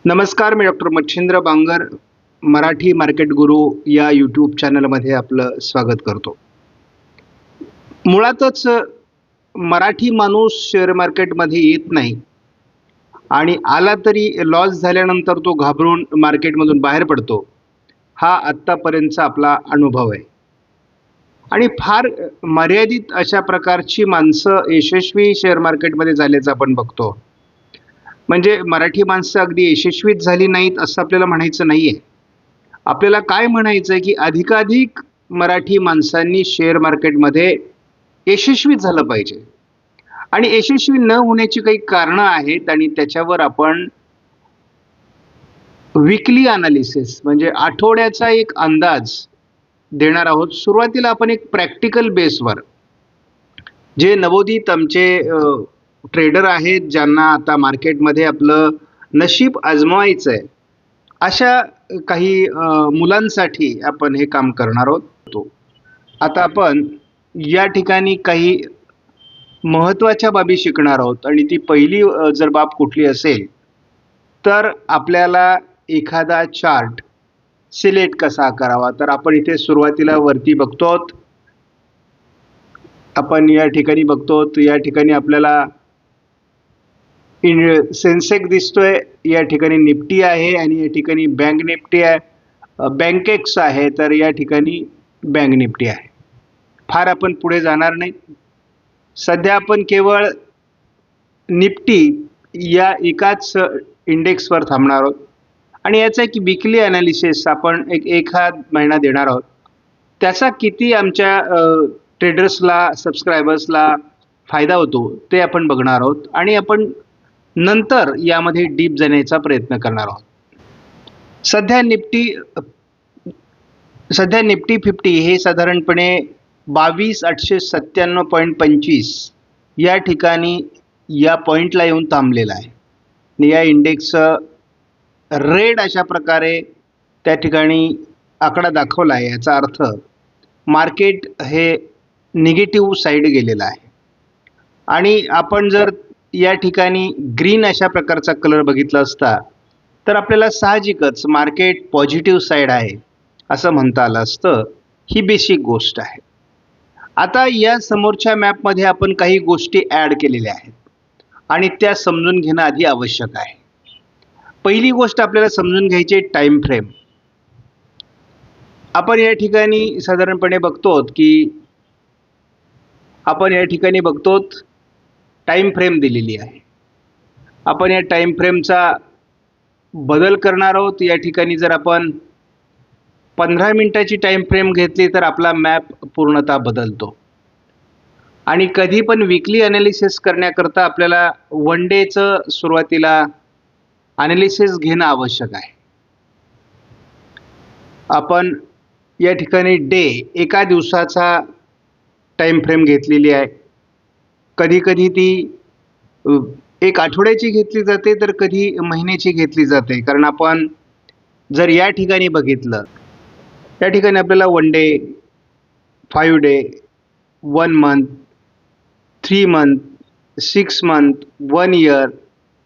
नमस्कार, मी doctor Machhindra Bangar, Marathi market गुरु या YouTube चॅनलमध्ये आपलं स्वागत करतो. मुळातच मराठी माणूस शेअर मार्केटमध्ये येत नाही आणि आला तरी लॉस झाल्यानंतर तो घाबरून मार्केटमधून बाहेर पडतो. हा आत्तापर्यंतचा आपला अनुभव आहे आणि फार मर्यादित अशा प्रकारची माणसं यशस्वी शेअर मार्केटमध्ये झाल्याचं आपण बघतो. म्हणजे मराठी माणसं अगदी यशस्वीच झाली नाहीत असं आपल्याला म्हणायचं नाही आहे. आपल्याला काय म्हणायचं आहे की अधिकाधिक मराठी माणसांनी शेअर मार्केटमध्ये यशस्वी झालं पाहिजे आणि यशस्वी न होण्याची काही कारणं आहेत आणि त्याच्यावर आपण वीकली अनालिसिस म्हणजे आठवड्याचा एक अंदाज देणार आहोत. सुरुवातीला आपण एक प्रॅक्टिकल बेसवर जे नवोदित आमचे ट्रेडर आहेत, ज्यांना आता मार्केटमध्ये आपलं नशीब आजमावायचं आहे, अशा काही मुलांसाठी आपण हे काम करणार आहोत. आता आपण या ठिकाणी काही महत्त्वाच्या बाबी शिकणार आहोत आणि ती पहिली जर बाब कुठली असेल तर आपल्याला एखादा चार्ट सिलेक्ट कसा करावा. तर आपण इथे सुरुवातीला वरती बघतो, आपण या ठिकाणी बघतो, या ठिकाणी आपल्याला सेन्सेक्स दिसतोय, या ठिकाणी निफ्टी आहे आणि या ठिकाणी बँक निफ्टी आहे, बँकेक्स आहे, तर या ठिकाणी बँक निफ्टी आहे. फार आपण पुढे जाणार नाही. सध्या आपण केवळ निफ्टी या एकाच इंडेक्सवर थांबणार आहोत आणि याचा एक वीकली ॲनालिसिस आपण एखाद महिना देणार आहोत. त्याचा किती आमच्या ट्रेडर्सला, सबस्क्रायबर्सला फायदा होतो ते आपण बघणार आहोत आणि आपण नंतर यामध्ये डीप जाण्याचा प्रयत्न करणार आहोत. सध्या निफ्टी 50 हे साधारणपणे 22,897.25 या ठिकाणी या पॉईंटला येऊन थांबलेला आहे आणि या इंडेक्सचं रेड अशा प्रकारे त्या ठिकाणी आकडा दाखवला आहे. याचा अर्थ मार्केट हे निगेटिव्ह साईड गेलेलं आहे आणि आपण जर या ठिकाणी ग्रीन अशा प्रकारचा कलर बघितला असता तर आपल्याला साहजिकच मार्केट पॉझिटिव्ह साईड आहे असं म्हणता आलं असतं. ही बेसिक गोष्ट आहे. आता या समोरच्या मॅपमध्ये आपण काही गोष्टी ॲड केलेल्या आहेत आणि त्या समजून घेणं आधी आवश्यक आहे. पहिली गोष्ट आपल्याला समजून घ्यायची आहे टाईम फ्रेम. आपण या ठिकाणी साधारणपणे बघतो की टाईम फ्रेम दिलेली आहे. आपण या टाईम फ्रेमचा बदल करणार आहोत. या ठिकाणी जर आपण 15 मिनिटाची टाईम फ्रेम घेतली तर आपला मॅप पूर्णतः बदलतो आणि कधी पण वीकली ॲनालिसिस करण्याकरता आपल्याला वन डेचं सुरुवातीला ॲनालिसिस घेणं आवश्यक आहे. आपण या ठिकाणी एका दिवसाचा टाईम फ्रेम घेतलेली आहे. कधी कधी ती एक आठवड्याची घेतली जाते तर कधी महिन्याची घेतली जाते. कारण आपण जर या ठिकाणी बघितलं, या ठिकाणी आपल्याला 1 day, 5 day, 1 month, 3 month, 6 month, 1 year,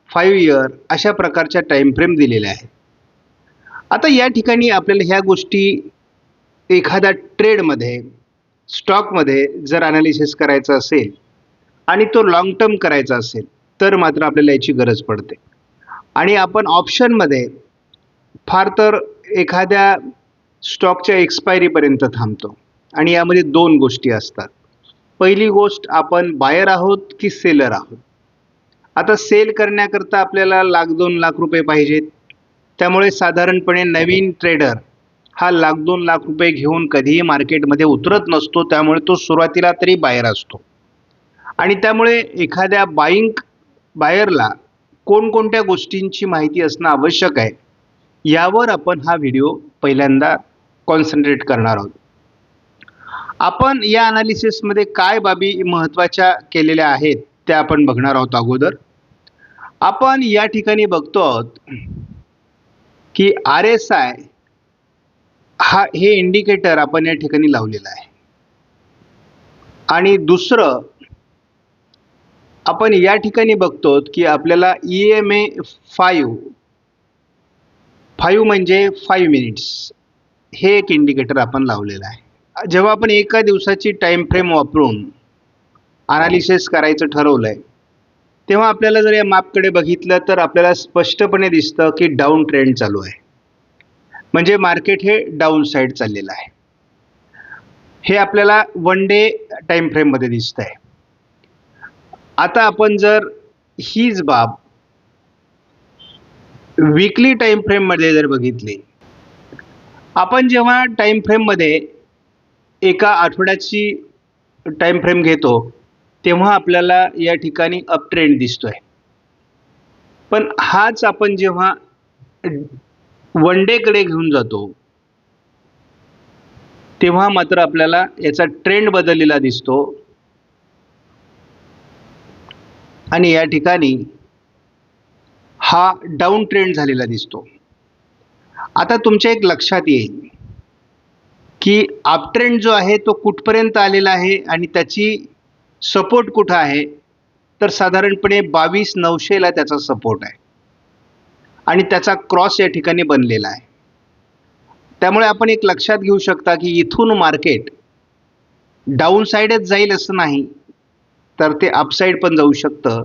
5 year अशा प्रकारच्या टाईम फ्रेम दिलेल्या आहेत. आता या ठिकाणी आपल्याला ह्या गोष्टी एखाद्या ट्रेडमध्ये, स्टॉकमध्ये जर ॲनालिसिस करायचं असेल आणि तो लॉंग टर्म करायचा असेल तर मात्र आपल्याला याची गरज पडते आणि आपण ऑप्शनमध्ये फार तर एखाद्या स्टॉकच्या एक्सपायरीपर्यंत थांबतो आणि यामध्ये 2 गोष्टी असतात. पहिली गोष्ट, आपण बायर आहोत की सेलर आहोत. आता सेल करण्याकरता आपल्याला 1,00,000-2 लाख रुपये पाहिजेत. त्यामुळे साधारणपणे नवीन ट्रेडर हा 1,00,000-2 लाख रुपये घेऊन कधीही मार्केटमध्ये उतरत नसतो. त्यामुळे तो सुरुवातीला तरी बायर असतो आणि त्यामुळे एखाद्या बायरला कोणकोणत्या गोष्टींची माहिती असणं आवश्यक आहे यावर आपण हा व्हिडिओ पहिल्यांदा कॉन्सन्ट्रेट करणार आहोत. आपण या ॲनालिसिसमध्ये काय बाबी महत्त्वाच्या केलेल्या आहेत त्या आपण बघणार आहोत. अगोदर आपण या ठिकाणी बघतो आहोत की RSI हे इंडिकेटर आपण या ठिकाणी लावलेलं आहे आणि दुसरं आपण या ठिकाणी बघतो की आपल्याला EMA 5 5 म्हणजे 5 मिनिट्स हे एक इंडिकेटर आपण लावलेलं आहे. जेव्हा आपण एका दिवसाची टाइम फ्रेम वापरून अनालिसिस करायचं ठरवलंय, तेव्हा आपल्याला जर या मापकडे बघितलं तर आपल्याला स्पष्टपणे दिसतं की डाऊन ट्रेंड चालू आहे. म्हणजे मार्केट हे डाऊन साईड चाललेलं आहे. हे आपल्याला वन डे टाइम फ्रेम मध्ये दिसतंय. आता आपण जर हीच बाब वीकली टाइम फ्रेम मध्ये जर बघितली, आपण जेव्हा टाइम फ्रेम मध्ये एका आठवड्याची टाइम फ्रेम घेतो तेव्हा आपल्याला या ठिकाणी अप ट्रेंड दिसतोय. पण हाच आपण जेव्हा वन डे कडे घेऊन जातो तेव्हा मात्र आपल्याला याचा ट्रेंड बदललेला दिसतो आणि या ठिकाणी हा डाऊन ट्रेंड झालेला दिसतो. आता तुमच्या एक लक्षात येईल की अप ट्रेंड जो आहे तो कुठपर्यंत आलेला आहे आणि त्याची सपोर्ट कुठं आहे, तर साधारणपणे 22,900 ला त्याचा सपोर्ट आहे आणि त्याचा क्रॉस या ठिकाणी बनलेला आहे. त्यामुळे आपण एक लक्षात घेऊ शकता की इथून मार्केट डाऊन साईडच जाईल असं नाही, तर ते अपसाईड पण जाऊ शकतं,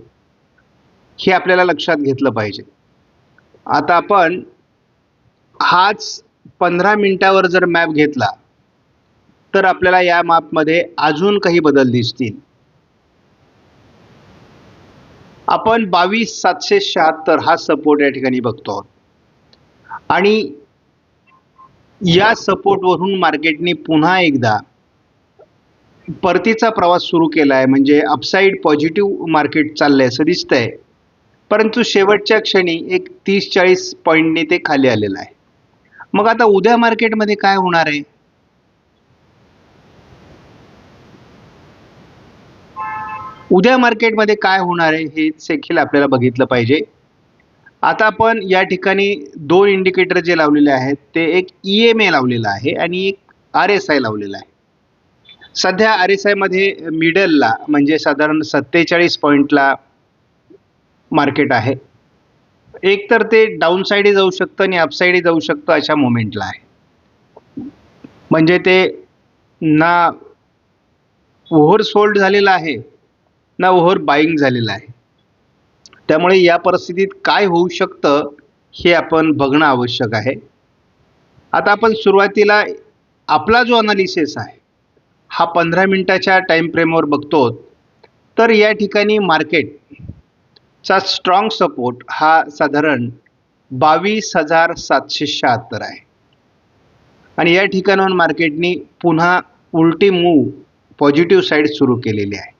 हे आपल्याला लक्षात घेतलं पाहिजे. आता आपण हाच 15 मिनिटावर जर मॅप घेतला तर आपल्याला या मॅपमध्ये अजून काही बदल दिसतील. आपण 22,776 हा सपोर्ट या ठिकाणी बघतो आहोत आणि या सपोर्टवरून मार्केटने पुन्हा एकदा परतीचा प्रवास सुरू केला आहे. म्हणजे अपसाईड पॉझिटिव्ह मार्केट चाललंय असं दिसतंय, परंतु शेवटच्या क्षणी एक 30-40 पॉईंटने ते खाली आलेलं आहे. मग आता उद्या मार्केटमध्ये काय होणार आहे? उद्या मार्केटमध्ये काय होणार आहे हे देखील आपल्याला बघितलं पाहिजे. आता आपण या ठिकाणी दोन इंडिकेटर जे लावलेले आहेत ते एक EMA लावलेला आहे आणि एक RSI लावलेला आहे. सध्या RSI मध्ये मिडलला म्हणजे साधारण 47 पॉईंटला मार्केट आहे. एक तर ते डाऊन साईडही जाऊ शकतं आणि अपसाईडही जाऊ शकतं अशा मोमेंटला आहे. म्हणजे ते ना ओव्हर सोल्ड झालेलं आहे ना ओव्हर बाईंग झालेलं आहे. त्यामुळे या परिस्थितीत काय होऊ शकतं हे आपण बघणं आवश्यक आहे. आता आपण सुरुवातीला आपला जो अनालिसिस आहे हा 15 मिनिटाच्या टाइम फ्रेमवर बघतो, तर या ठिकाणी मार्केटचा स्ट्रॉंग सपोर्ट हा साधारण 22,776 आहे आणि या ठिकाणाहून मार्केटने पुन्हा उलटी मूव पॉझिटिव्ह साईड सुरू केलेली आहे.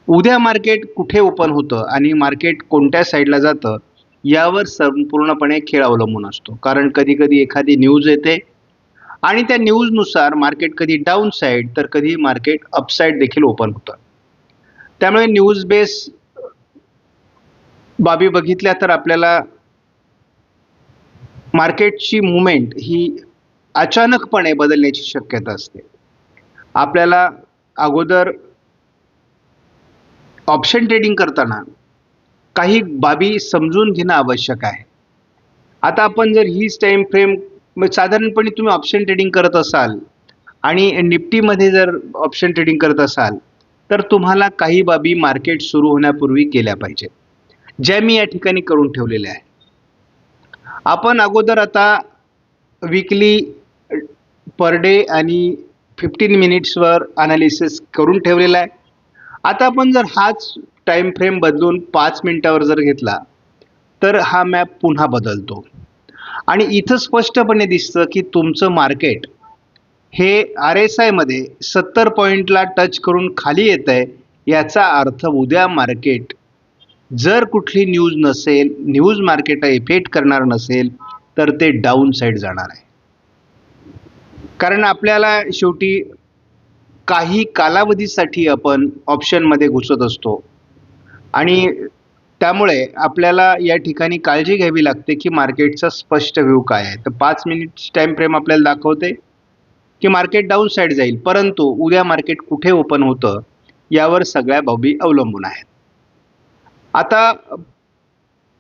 उद्या मार्केट कुठे ओपन होतं आणि मार्केट कोणत्या साईडला जातं यावर संपूर्णपणे खेळ अवलंबून असतो. कारण कधी कधी एखादी न्यूज येते आणि त्या न्यूजनुसार मार्केट कधी डाऊन साईड तर कधी मार्केट अपसाईड देखील ओपन होतं. त्यामुळे न्यूज बेस बाबी बघितल्या तर आपल्याला मार्केटची मुवमेंट ही अचानकपणे बदलण्याची शक्यता असते. आपल्याला अगोदर ऑप्शन ट्रेडिंग करताना काही बाबी समजून घेणं आवश्यक आहे. आता आपण जर हीच टाइम फ्रेम साधारणपणे तुम्ही ऑप्शन ट्रेडिंग करत असाल आणि निफ्टीमध्ये जर ऑप्शन ट्रेडिंग करत असाल तर तुम्हाला काही बाबी मार्केट सुरू होण्यापूर्वी केल्या पाहिजेत, ज्या मी या ठिकाणी करून ठेवलेल्या आहे. आपण अगोदर आता वीकली पर डे आणि 15 मिनिट्सवर अनालिसिस करून ठेवलेला आहे. आता आपण जर हाच टाइम फ्रेम बदलून 5 मिनिटावर जर घेतला तर हा मॅप पुन्हा बदलतो आणि इथं स्पष्टपणे दिसतं की तुमचं मार्केट हे RSI मध्ये 70 पॉईंटला टच करून खाली येत आहे. याचा अर्थ उद्या मार्केट जर कुठली न्यूज नसेल, न्यूज मार्केटला इफेक्ट करणार नसेल तर ते डाऊन साईड जाणार आहे. कारण आपल्याला शेवटी काही कालावधीसाठी आपण ऑप्शनमध्ये घुसत असतो आणि त्यामुळे आपल्याला या ठिकाणी काळजी घ्यावी लागते की मार्केटचा स्पष्ट व्ह्यू काय आहे. तर 5 मिनिट्स टाइम फ्रेम आपल्याला दाखवते की मार्केट डाऊन साईड जाईल, परंतु उद्या मार्केट कुठे ओपन होतं यावर सगळ्या बाबी अवलंबून आहेत. आता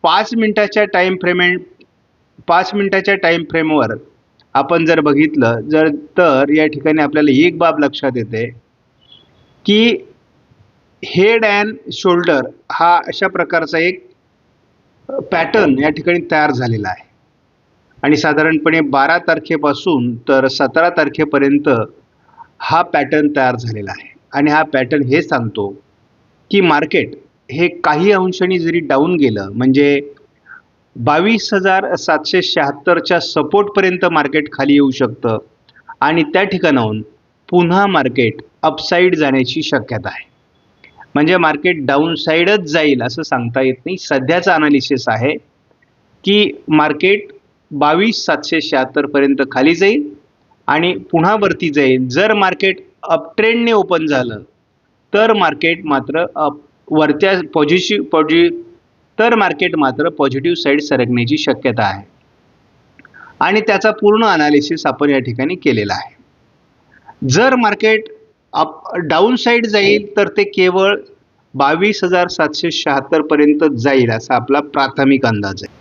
5 मिनिटाच्या टाइम 5 मिनिटाच्या टाईम फ्रेमवर आपण जर बघितलं तर या ठिकाणी आपल्याला एक बाब लक्षात येते की हेड अँड शोल्डर हा अशा प्रकारचा एक पॅटर्न या ठिकाणी तयार झालेला आहे आणि साधारणपणे 12 तारखेपासून तर 17 तारखेपर्यंत हा पॅटर्न तयार झालेला आहे आणि हा पॅटर्न हे सांगतो की मार्केट हे काही अंशांनी जरी डाऊन गेलं म्हणजे 22,776च्या सपोर्टपर्यंत मार्केट खाली येऊ शकतं आणि त्या ठिकाणाहून पुन्हा मार्केट अपसाईड जाण्याची शक्यता आहे. म्हणजे मार्केट डाऊन साईडच जाईल असं सांगता येत नाही. सध्याचा अनालिसिस आहे की मार्केट 22,776 पर्यंत खाली जाईल आणि पुन्हा वरती जाईल. जर मार्केट अपट्रेंडने ओपन झालं तर मार्केट मात्र वरच्या पॉझिटिव्ह साईड सरकण्याची शक्यता आहे आणि त्याचा पूर्ण अनालिसिस आपण या ठिकाणी केलेला आहे. जर मार्केट डाऊन साईड जाईल तर ते केवळ 22,776 पर्यंत जाईल असा आपला प्राथमिक अंदाज आहे.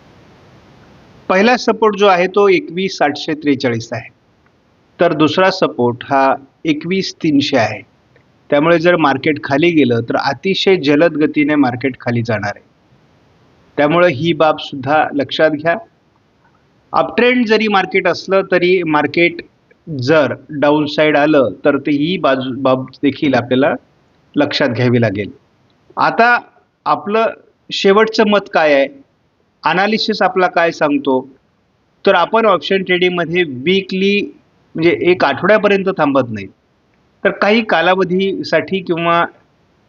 पहिला सपोर्ट जो आहे तो 21,843 आहे, तर दुसरा सपोर्ट हा 21,300 आहे. त्यामुळे जर मार्केट खाली गेलं तर अतिशय जलद गतीने मार्केट खाली जाणार आहे. त्यामुळे ही बाब सुद्धा लक्षात घ्या. अपट्रेंड जरी मार्केट असलं तरी मार्केट जर डाऊन साईड आलं तर ते ही बाब देखील आपल्याला लक्षात घ्यावी लागेल. आता आपलं शेवटचं मत काय आहे, अनालिसिस आपला काय सांगतो, तर आपण ऑप्शन ट्रेडिंगमध्ये वीकली म्हणजे एक आठवड्यापर्यंत थांबत नाही, तर काही कालावधीसाठी किंवा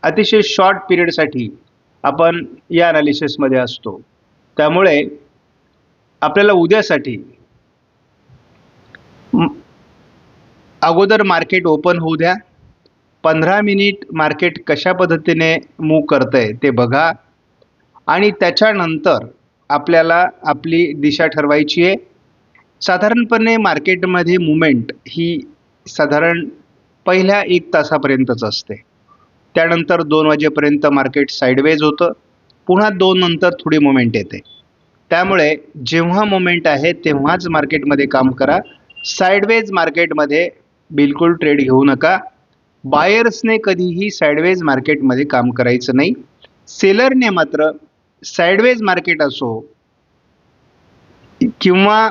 अतिशय शॉर्ट पिरियडसाठी आपण या अनालिसिसमध्ये असतो. त्यामुळे आपल्याला उद्यासाठी अगोदर मार्केट ओपन होऊ द्या, 15 मिनिट मार्केट कशा पद्धतीने मूव्ह करतंय ते बघा आणि त्याच्यानंतर आपल्याला आपली दिशा ठरवायची आहे. साधारणपणे मार्केटमध्ये मुवमेंट ही साधारण पहिल्या 1 तासापर्यंतच असते. त्यानंतर 2 वाजेपर्यंत मार्केट साईडवेज होतं, पुन्हा 2 नंतर थोडी मुवमेंट येते. त्यामुळे जेव्हा मुवमेंट आहे तेव्हाच मार्केटमध्ये काम करा. साईडवेज मार्केटमध्ये बिलकुल ट्रेड घेऊ नका. बायर्सने कधीही साईडवेज मार्केटमध्ये काम करायचं नाही. सेलरने मात्र साईडवेज मार्केट असो किंवा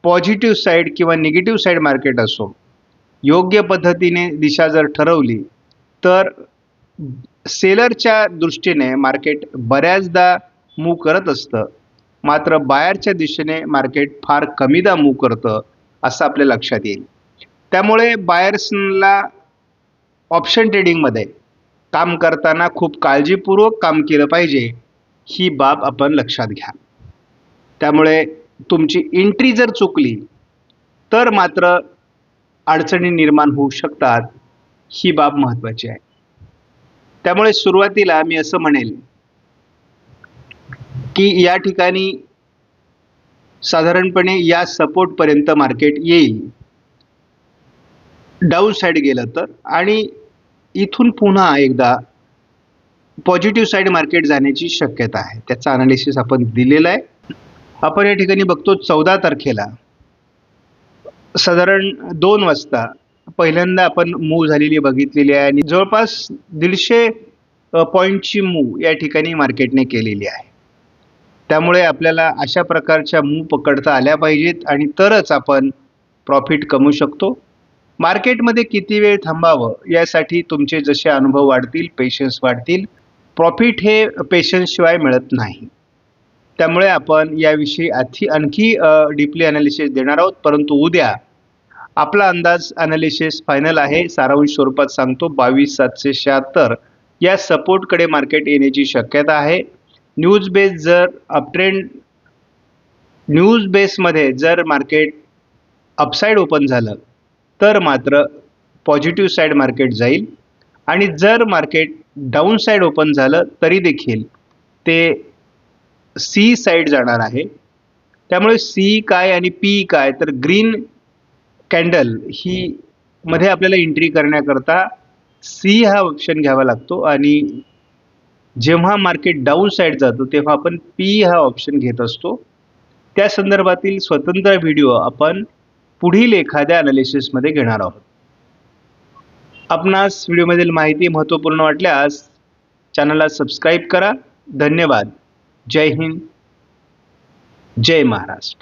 पॉझिटिव्ह साईड किंवा निगेटिव्ह साईड मार्केट असो, योग्य पद्धतीने दिशा जर ठरवली तर सेलरच्या दृष्टीने मार्केट बऱ्याचदा मूव्ह करत असतं, मात्र बायरच्या दिशेने मार्केट फार कमीदा मूव्ह करतं असं आपल्या लक्षात येईल. त्यामुळे बायर्सला ऑप्शन ट्रेडिंगमध्ये काम करताना खूप काळजीपूर्वक काम केलं पाहिजे, ही बाब आपण लक्षात घ्या. त्यामुळे तुमची एंट्री जर चुकली तर मात्र अडचणी निर्माण होऊ शकतात, ही बाब महत्त्वाची आहे. त्यामुळे सुरुवातीला मी असं म्हणेल की या ठिकाणी साधारणपणे या सपोर्टपर्यंत मार्केट येईल डाऊन साईड गेलं तर, आणि इथून पुन्हा एकदा पॉझिटिव्ह साईड मार्केट जाण्याची शक्यता आहे. त्याचा अनालिसिस आपण दिलेला आहे. आपण या ठिकाणी बघतो 14 तारखेला साधारण 2 वाजता पहिल्यांदा आपण मूव्ह झालेली बघितलेली आहे आणि जवळपास 150 पॉईंटची मूव्ह या ठिकाणी मार्केटने केलेली आहे. त्यामुळे आपल्याला अशा प्रकारच्या मूव्ह पकडता आल्या पाहिजेत आणि तरच आपण प्रॉफिट कमवू शकतो. मार्केटमध्ये किती वेळ थांबावं यासाठी तुमचे जसे अनुभव वाढतील, पेशन्स वाढतील. प्रॉफिट हे पेशन्सशिवाय मिळत नाही. त्यामुळे आपण याविषयी आणखी डीपली अनालिसिस देणार आहोत, परंतु उद्या आपला अंदाज अनालिसिस फायनल आहे. सारांश स्वरूपात सांगतो, 22,776 या सपोर्टकडे मार्केट येण्याची शक्यता आहे. न्यूज बेसमध्ये जर मार्केट अपसाईड ओपन झालं तर मात्र पॉझिटिव्ह साईड मार्केट जाईल आणि जर मार्केट डाऊन साईड ओपन झालं तरी देखील ते सी साईड जाणार आहे. त्यामुळे सी काय आणि पी काय, तर ग्रीन कॅन्डल ही मध्ये आपल्याला एंट्री करण्याकरता सी हा ऑप्शन घ्यावा लागतो आणि जेव्हा मार्केट डाऊन साईड जातो तेव्हा आपण पी हा ऑप्शन घेत असतो. त्या संदर्भातील स्वतंत्र व्हिडिओ आपण पुढील एखाद्या अनालिसिसमध्ये घेणार आहोत. आपणास व्हिडिओमधील माहिती महत्त्वपूर्ण वाटल्यास चॅनलला सबस्क्राईब करा. धन्यवाद. जय हिंद. जय महाराष्ट्र.